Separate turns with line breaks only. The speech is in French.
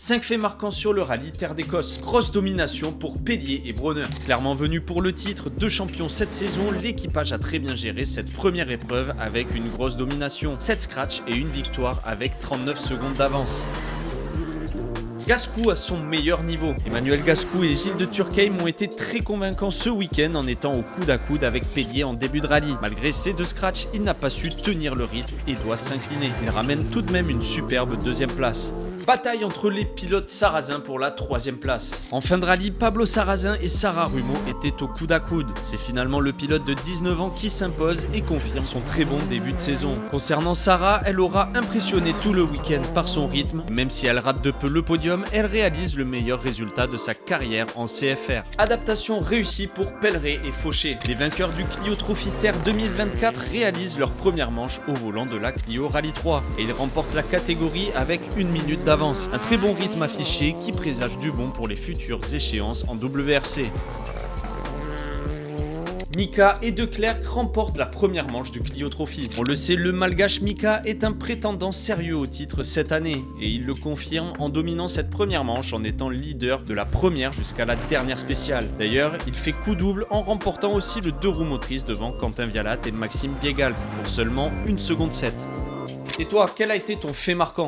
5 faits marquants sur le rallye Terre d'Écosse. Grosse domination pour Pélier et Bronner. Clairement venu pour le titre de champion cette saison, l'équipage a très bien géré cette première épreuve avec une grosse domination. 7 scratchs et une victoire avec 39 secondes d'avance. Gascou à son meilleur niveau. Emmanuel Gascou et Gilles de Turckheim ont été très convaincants ce week-end en étant au coude à coude avec Pélier en début de rallye. Malgré ces 2 scratchs, il n'a pas su tenir le rythme et doit s'incliner. Il ramène tout de même une superbe deuxième place. Bataille entre les pilotes sarrasins pour la 3e place. En fin de rallye, Pablo Sarrazin et Sarah Rumeau étaient au coude à coude. C'est finalement le pilote de 19 ans qui s'impose et confirme son très bon début de saison. Concernant Sarah, elle aura impressionné tout le week-end par son rythme. Même si elle rate de peu le podium, elle réalise le meilleur résultat de sa carrière en CFR. Adaptation réussie pour Pelleret et Fauché. Les vainqueurs du Clio Trophy Terre 2024 réalisent leur première manche au volant de la Clio Rallye 3 et ils remportent la catégorie avec 1 minute d'avance. Un très bon rythme affiché qui présage du bon pour les futures échéances en WRC. Mika et Declercq remportent la première manche du Clio Trophy. On le sait, le malgache Mika est un prétendant sérieux au titre cette année et il le confirme en dominant cette première manche en étant leader de la première jusqu'à la dernière spéciale. D'ailleurs, il fait coup double en remportant aussi le 2 roues motrices devant Quentin Vialat et Maxime Biegal pour seulement 1 seconde 7. Et toi, quel a été ton fait marquant ?